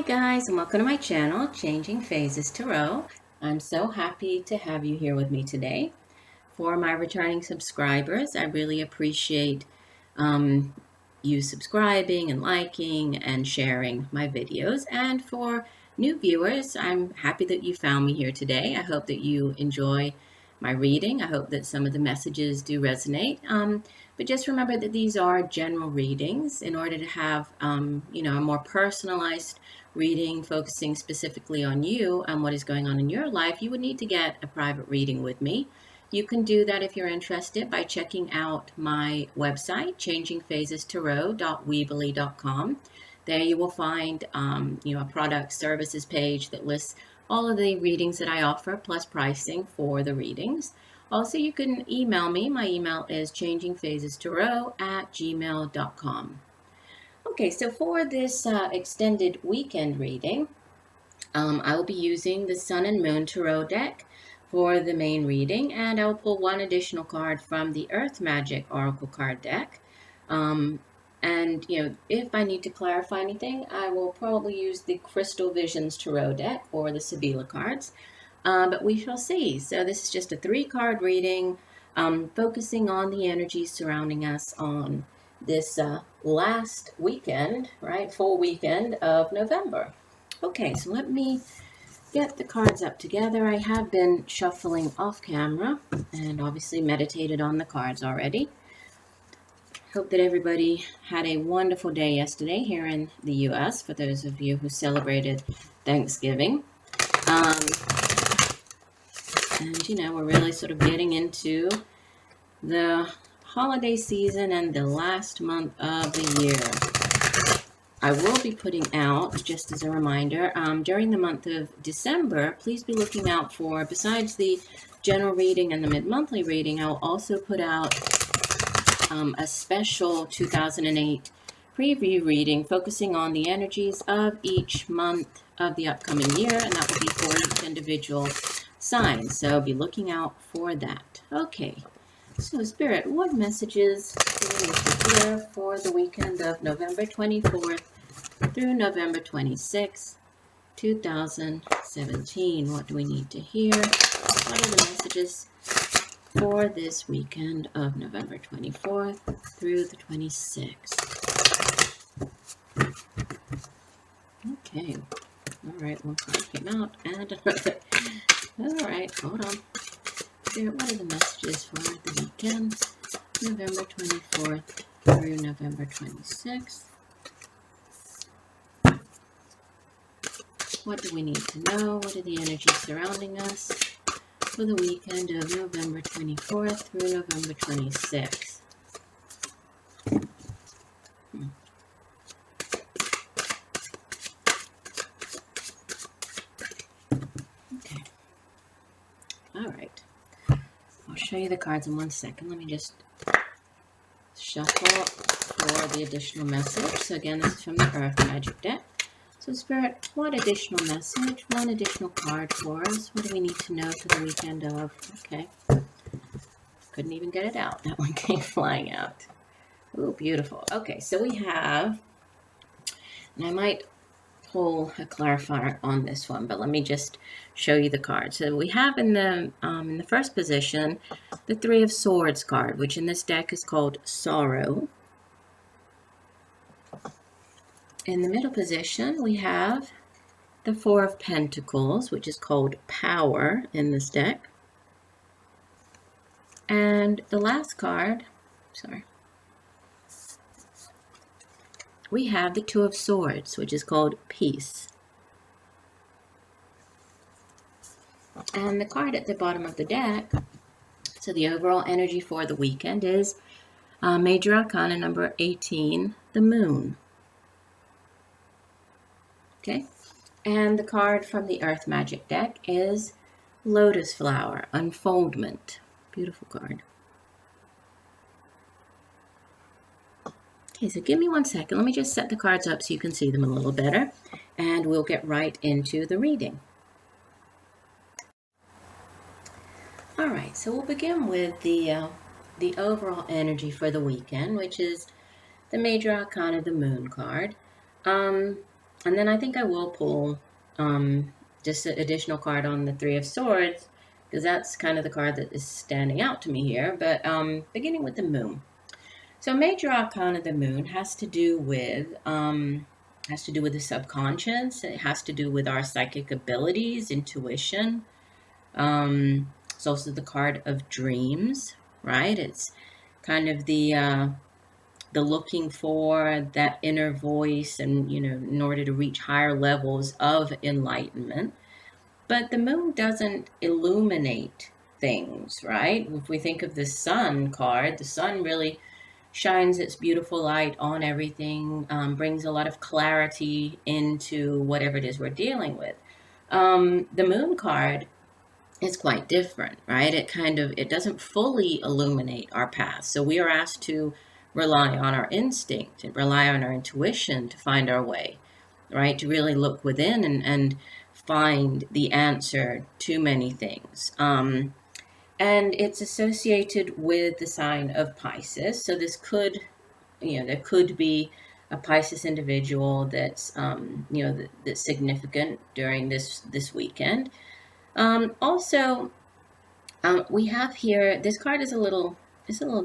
Hi guys, and welcome to my channel, Changing Phases Tarot. I'm so happy to have you here with me today. For my returning subscribers, I really appreciate you subscribing and liking and sharing my videos. And for new viewers, I'm happy that you found me here today. I hope that you enjoy my reading. I hope that some of the messages do resonate. But just remember that these are general readings. In order to have, a more personalized reading focusing specifically on you and what is going on in your life, you would need to get a private reading with me. You can do that if you're interested by checking out my website, changingphasestarot.weebly.com. There you will find, a product services page that lists all of the readings that I offer plus pricing for the readings. Also, you can email me. My email is changingphasestarot@gmail.com. Okay, so for this extended weekend reading, I will be using the Sun and Moon Tarot deck for the main reading, and I will pull one additional card from the Earth Magic Oracle card deck. If I need to clarify anything, I will probably use the Crystal Visions Tarot deck or the Sibila cards, but we shall see. So this is just a 3-card reading, focusing on the energy surrounding us on this last weekend, right, full weekend of November. Okay, so let me get the cards up together. I have been shuffling off camera and obviously meditated on the cards already. Hope that everybody had a wonderful day yesterday here in the U.S. for those of you who celebrated Thanksgiving. We're really sort of getting into the holiday season and the last month of the year. I will be putting out, just as a reminder, during the month of December, please be looking out for, besides the general reading and the mid-monthly reading, I'll also put out a special 2008 preview reading focusing on the energies of each month of the upcoming year, and that will be for each individual sign. So be looking out for that. Okay, so Spirit, what messages do we need to hear for the weekend of November 24th through November 26th, 2017? What do we need to hear? What are the messages for this weekend of November 24th through the 26th? Okay. All right, one card came out and another. All right, hold on. Spirit, what are the messages for the weekend, November 24th through November 26th? What do we need to know? What are the energies surrounding us for the weekend of November 24th through November 26th? Okay. All right. I'll show you the cards in 1 second. Let me just shuffle for the additional message. So again, this is from the Earth Magic deck. So Spirit, what additional message, one additional card for us? What do we need to know for the weekend of? Okay. Couldn't even get it out. That one came flying out. Ooh, beautiful. Okay, so we have, and I might pull a clarifier on this one, but let me just show you the card. So we have in the first position, the 3 of Swords card, which in this deck is called Sorrow. In the middle position, we have the 4 of Pentacles, which is called Power in this deck. And the last card, we have the 2 of Swords, which is called Peace. And the card at the bottom of the deck, so the overall energy for the weekend is Major Arcana number 18, the Moon. Okay, and the card from the Earth Magic deck is Lotus Flower, Unfoldment. Beautiful card. Okay, so give me 1 second. Let me just set the cards up so you can see them a little better, and we'll get right into the reading. All right, so we'll begin with the overall energy for the weekend, which is the Major Arcana, the Moon card. And then I think I will pull just an additional card on the Three of Swords, because that's kind of the card that is standing out to me here. But beginning with the Moon. So major arcana of the Moon has to do with the subconscious. It has to do with our psychic abilities, intuition. It's also the card of dreams, right? It's kind of the looking for that inner voice, and in order to reach higher levels of enlightenment. But the Moon doesn't illuminate things, right? If we think of the Sun card, the Sun really shines its beautiful light on everything, brings a lot of clarity into whatever it is we're dealing with. The Moon card is quite different, right? It doesn't fully illuminate our path. So we are asked to rely on our instinct and rely on our intuition to find our way, right? To really look within and find the answer to many things. And it's associated with the sign of Pisces. So this could, there could be a Pisces individual that's, that's significant during this weekend. Also, we have here, this card is a little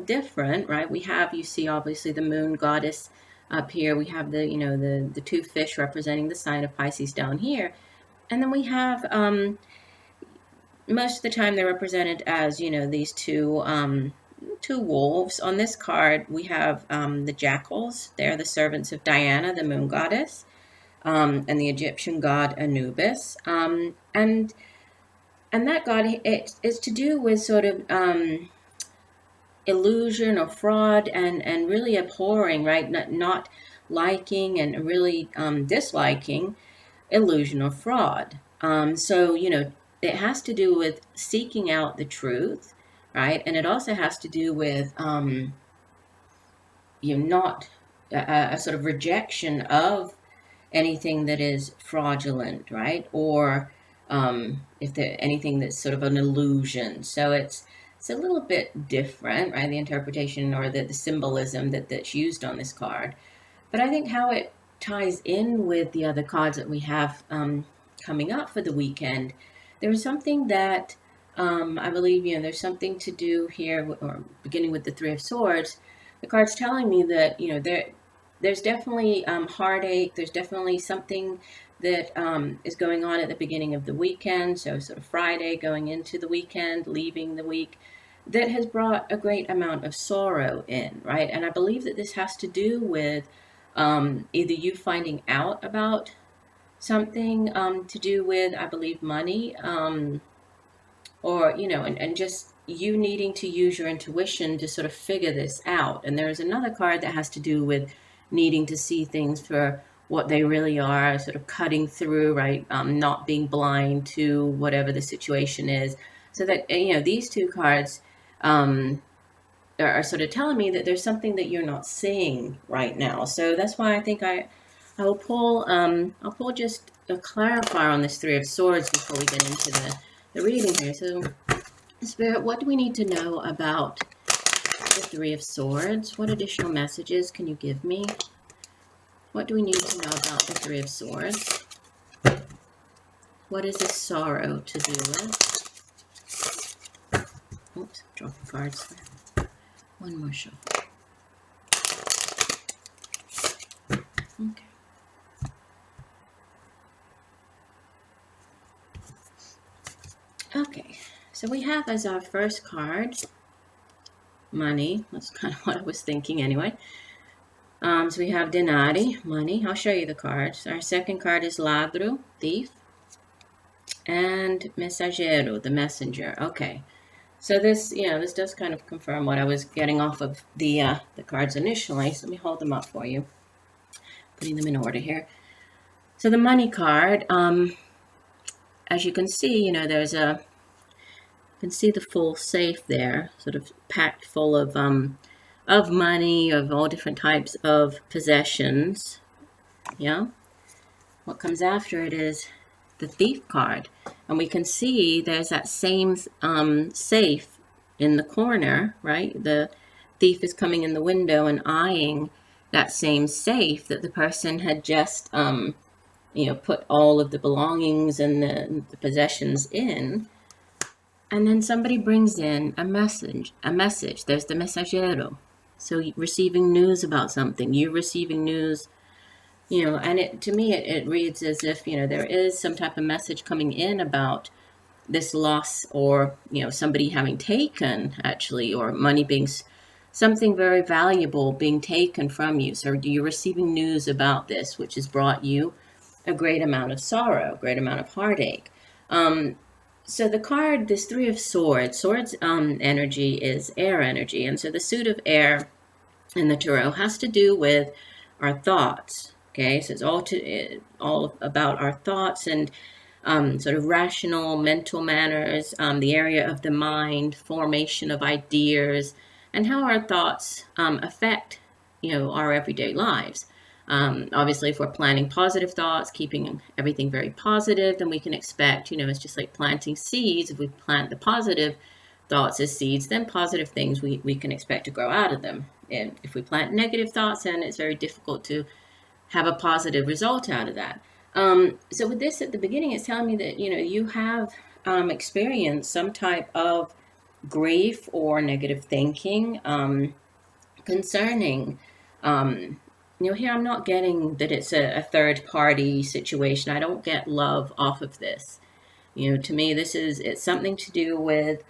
different, right? We have, you see, obviously the Moon goddess up here. We have the two fish representing the sign of Pisces down here. And then we have, most of the time they're represented as, these two wolves. On this card, we have the jackals. They're the servants of Diana, the Moon goddess, and the Egyptian god Anubis. And that god, it's to do with sort of illusion or fraud, and really abhorring, right? Not liking and really disliking illusion or fraud. So, it has to do with seeking out the truth, right? And it also has to do with not a sort of rejection of anything that is fraudulent, right? Or if there anything that's sort of an illusion. So it's a little bit different, right? The interpretation or the symbolism that's used on this card. But I think how it ties in with the other cards that we have coming up for the weekend, there's something that I believe, there's something to do here, or beginning with the Three of Swords. The card's telling me that, there's definitely heartache. There's definitely something that is going on at the beginning of the weekend. So sort of Friday going into the weekend, leaving the week, that has brought a great amount of sorrow in, right? And I believe that this has to do with either you finding out about something to do with, I believe, money, or, and just you needing to use your intuition to sort of figure this out. And there's another card that has to do with needing to see things for what they really are, sort of cutting through, right? Not being blind to whatever the situation is. So that, these two cards are sort of telling me that there's something that you're not seeing right now. So that's why I think I will pull, I'll pull just a clarifier on this Three of Swords before we get into the reading here. So, Spirit, what do we need to know about the Three of Swords? What additional messages can you give me? What do we need to know about the Three of Swords? What is this sorrow to do with? Oops, dropping cards there. One more shuffle. Okay. Okay, so we have as our first card, money. That's kind of what I was thinking anyway. So we have denari, money. I'll show you the cards. Our second card is ladro, thief. And mensagero, the messenger. Okay. So this, this does kind of confirm what I was getting off of the cards initially. So let me hold them up for you. Putting them in order here. So the money card, as you can see, there's you can see the full safe there, sort of packed full of money, of all different types of possessions. Yeah. What comes after it is the thief card. And we can see there's that same safe in the corner, right? The thief is coming in the window and eyeing that same safe that the person had just put all of the belongings and the possessions in. And then somebody brings in a message. There's the mensajero. So receiving news about something, you're receiving news, and to me, it reads as if, there is some type of message coming in about this loss, or, somebody having taken, actually, or money being, something very valuable being taken from you. So you're receiving news about this, which has brought you a great amount of sorrow, a great amount of heartache. So the card, this Three of Swords, energy is air energy. And so the suit of air in the tarot has to do with our thoughts. Okay, so it's all about our thoughts and sort of rational mental manners, the area of the mind, formation of ideas, and how our thoughts affect, our everyday lives. Obviously, if we're planning positive thoughts, keeping everything very positive, then we can expect, it's just like planting seeds. If we plant the positive thoughts as seeds, then positive things we can expect to grow out of them. And if we plant negative thoughts, then it's very difficult to have a positive result out of that. So with this at the beginning, it's telling me that, you have experienced some type of grief or negative thinking concerning, here I'm not getting that it's a third party situation. I don't get love off of this. To me, it's something to do with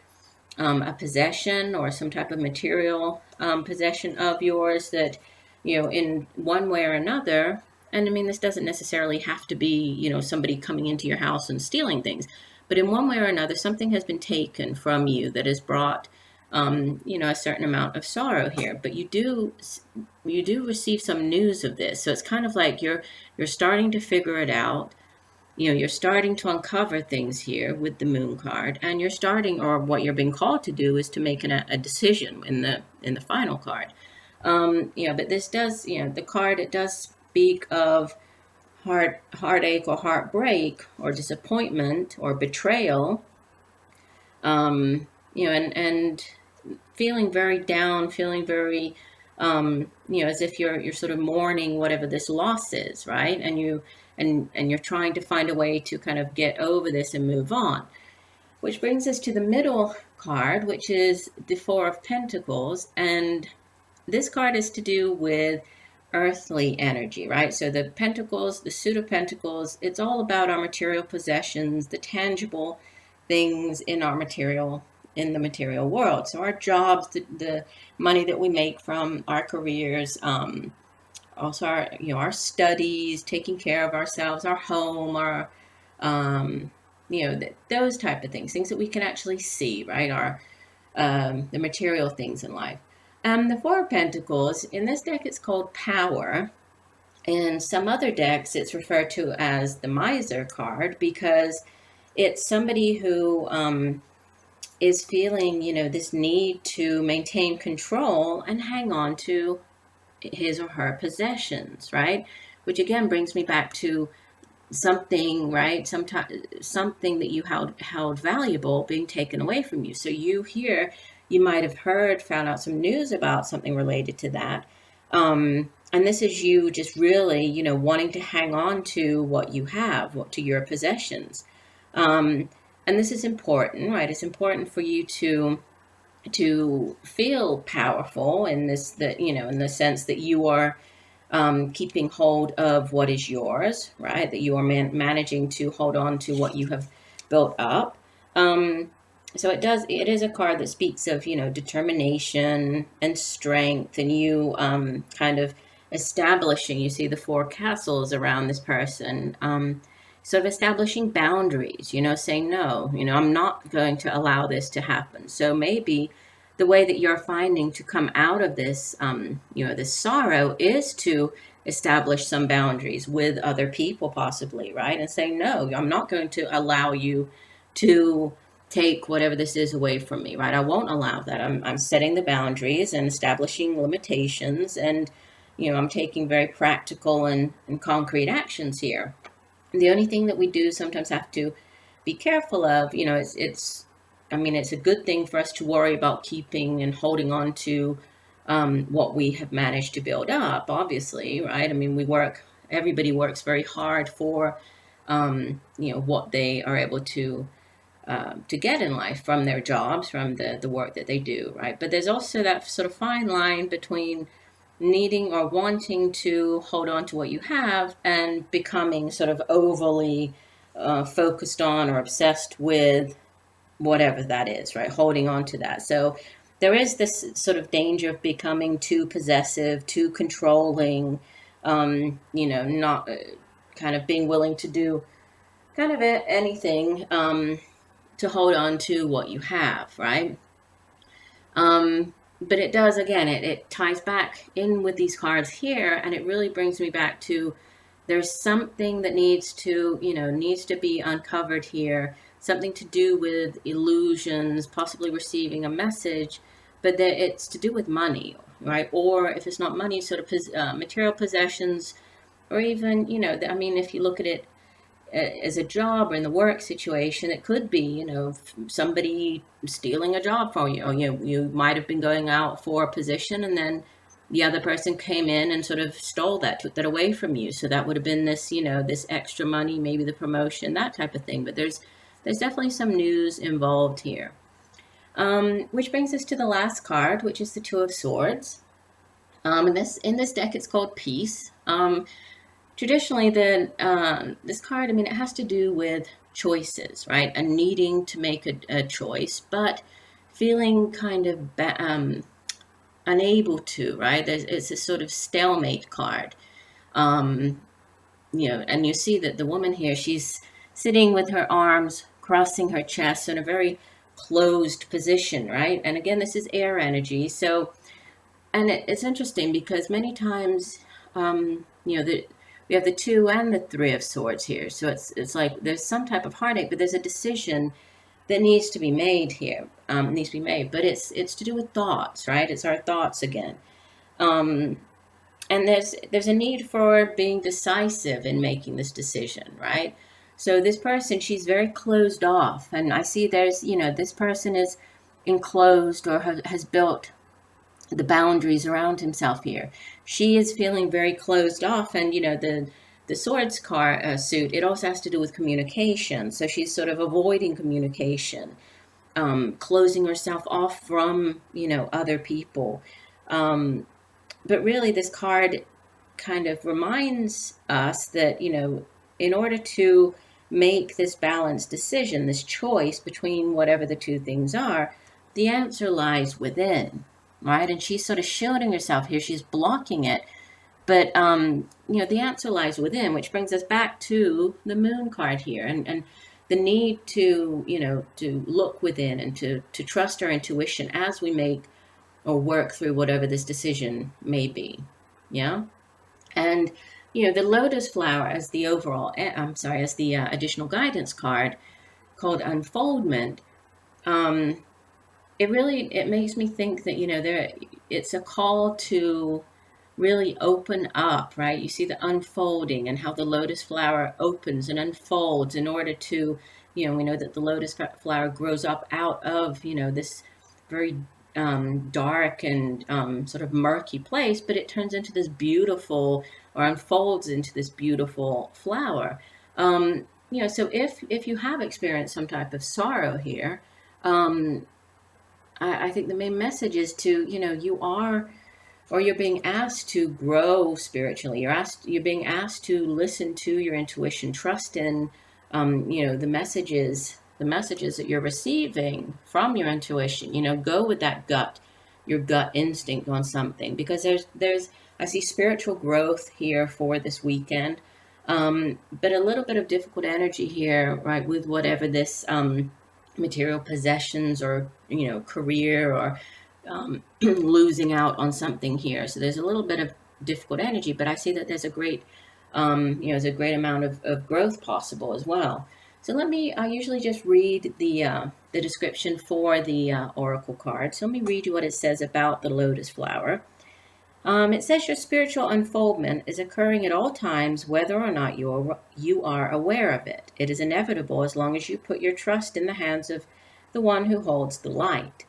a possession or some type of material possession of yours that, in one way or another. And I mean, this doesn't necessarily have to be, somebody coming into your house and stealing things, but in one way or another, something has been taken from you that has brought, a certain amount of sorrow here. But you do receive some news of this. So it's kind of like you're starting to figure it out. You're starting to uncover things here with the Moon card, and you're starting, or what you're being called to do is to make a decision in the final card. But this does, the card, it does speak of heartache or heartbreak or disappointment or betrayal, and feeling very down, feeling very, as if you're sort of mourning whatever this loss is, right? And you're trying to find a way to kind of get over this and move on. Which brings us to the middle card, which is the Four of Pentacles. And this card is to do with earthly energy, right? So the Pentacles, the suit of Pentacles, it's all about our material possessions, the tangible things in the material world. So our jobs, the money that we make from our careers, also our studies, taking care of ourselves, our home, our those type of things that we can actually see, right? Our the material things in life. The Four of Pentacles, in this deck, it's called Power. In some other decks, it's referred to as the Miser card, because it's somebody who is feeling, this need to maintain control and hang on to his or her possessions, right? Which again brings me back to something, right? Something that you held valuable being taken away from you. So you might have found out some news about something related to that. And this is you just really, wanting to hang on to what you have, to your possessions. And this is important, right? It's important for you to feel powerful in this, in the sense that you are keeping hold of what is yours, right? That you are managing to hold on to what you have built up. So it is a card that speaks of, determination and strength, and you kind of establishing, you see the four castles around this person, sort of establishing boundaries, saying, no, I'm not going to allow this to happen. So maybe the way that you're finding to come out of this, this sorrow is to establish some boundaries with other people, possibly, right? And say, no, I'm not going to allow you to take whatever this is away from me, right? I won't allow that. I'm setting the boundaries and establishing limitations, and, I'm taking very practical and concrete actions here. And the only thing that we do sometimes have to be careful of, it's a good thing for us to worry about keeping and holding on to what we have managed to build up, obviously, right? We work everybody works very hard for, what they are able to get in life from their jobs, from the work that they do, right? But there's also that sort of fine line between needing or wanting to hold on to what you have and becoming sort of overly focused on or obsessed with whatever that is, right? Holding on to that. So there is this sort of danger of becoming too possessive, too controlling, not kind of being willing to do kind of anything to hold on to what you have, right? But it does, again, it ties back in with these cards here, and it really brings me back to there's something that needs to be uncovered here, something to do with illusions, possibly receiving a message, but that it's to do with money, right? Or if it's not money, sort of material possessions, or even, if you look at it as a job or in the work situation, it could be, somebody stealing a job from you. Or, you might have been going out for a position, and then the other person came in and sort of stole that, took that away from you. So that would have been this, this extra money, maybe the promotion, that type of thing. But there's definitely some news involved here. Which brings us to the last card, which is the Two of Swords. In this deck, it's called Peace. Traditionally, this card, it has to do with choices, right? And needing to make a choice, but feeling kind of unable to, right? It's a sort of stalemate card. And you see that the woman here, she's sitting with her arms crossing her chest in a very closed position, right? And again, this is air energy. So, and it's interesting because many times, we have the Two and the Three of Swords here. So it's like there's some type of heartache, but there's a decision that needs to be made here. But it's to do with thoughts, right? It's our thoughts again. And there's a need for being decisive in making this decision, right? So this person, she's very closed off. And I see there's, this person is enclosed or has built the boundaries around himself here. She is feeling very closed off, and the swords suit, it also has to do with communication. So she's sort of avoiding communication, closing herself off from other people. But really, this card kind of reminds us that in order to make this balanced decision, this choice between whatever the two things are, the answer lies within. Right, and she's sort of shielding herself here. She's blocking it, but the answer lies within, which brings us back to the Moon card here, and the need to to look within and to trust our intuition as we make or work through whatever this decision may be. Yeah, and the Lotus flower as the additional guidance card called Unfoldment. It makes me think that, it's a call to really open up, right? You see the unfolding and how the lotus flower opens and unfolds in order to, we know that the lotus flower grows up out of, this very dark and sort of murky place, but it turns into this beautiful, or unfolds into this beautiful flower. So if you have experienced some type of sorrow here, I think the main message is to, you're being asked to grow spiritually. You're being asked to listen to your intuition, trust in, the messages that you're receiving from your intuition. Go with that your gut instinct on something, because I see spiritual growth here for this weekend, but a little bit of difficult energy here, right, with whatever this material possessions or career or losing out on something here. So there's a little bit of difficult energy, but I see that there's a great there's a great amount of growth possible as well. So I usually just read the description for the oracle card. So let me read you what it says about the lotus flower. It says your spiritual unfoldment is occurring at all times, whether or not you are aware of it. It is inevitable as long as you put your trust in the hands of the one who holds the light.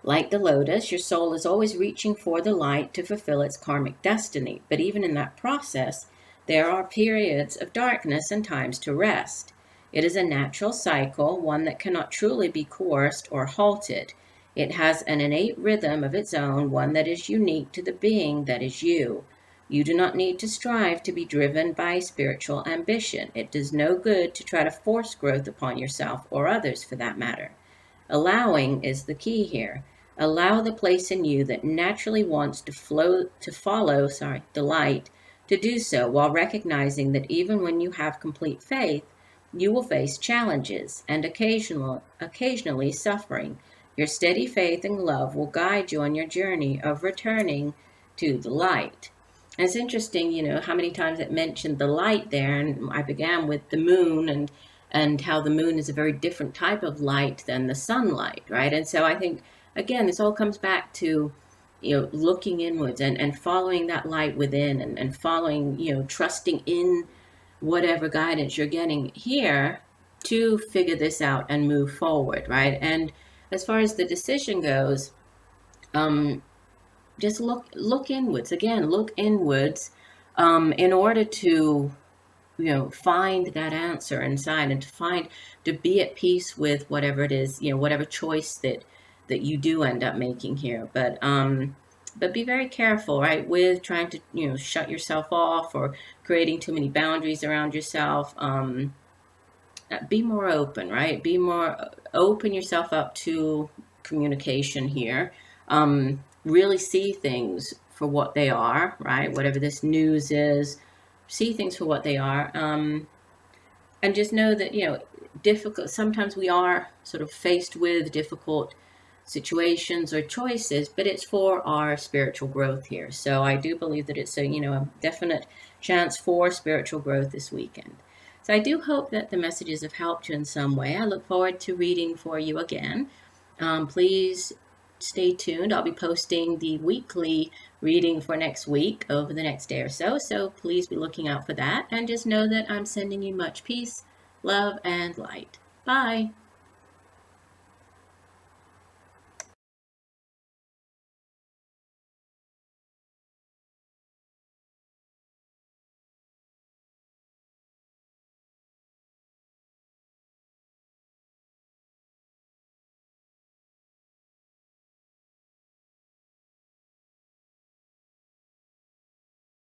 Like the lotus, your soul is always reaching for the light to fulfill its karmic destiny. But even in that process, there are periods of darkness and times to rest. It is a natural cycle, one that cannot truly be coerced or halted. It has an innate rhythm of its own, one that is unique to the being that is you. You do not need to strive to be driven by spiritual ambition. It does no good to try to force growth upon yourself or others for that matter. Allowing is the key here. Allow the place in you that naturally wants to follow the light to do so, while recognizing that even when you have complete faith, you will face challenges and occasionally suffering. Your steady faith and love will guide you on your journey of returning to the light. And it's interesting, how many times it mentioned the light there, and I began with the moon and how the moon is a very different type of light than the sunlight, right? And so I think, again, this all comes back to, looking inwards and following that light within and following, trusting in whatever guidance you're getting here to figure this out and move forward, right? And as far as the decision goes, just look inwards. Again, look inwards in order to find that answer inside and to be at peace with whatever it is, whatever choice that you do end up making here. But be very careful, right, with trying to, shut yourself off or creating too many boundaries around yourself. Be more open, right? Open yourself up to communication here. Really see things for what they are, right? Whatever this news is, see things for what they are, and just know that sometimes we are sort of faced with difficult situations or choices, but it's for our spiritual growth here. So I do believe that it's a definite chance for spiritual growth this weekend. So I do hope that the messages have helped you in some way. I look forward to reading for you again. Please stay tuned. I'll be posting the weekly reading for next week over the next day or so. So please be looking out for that. And just know that I'm sending you much peace, love, and light. Bye.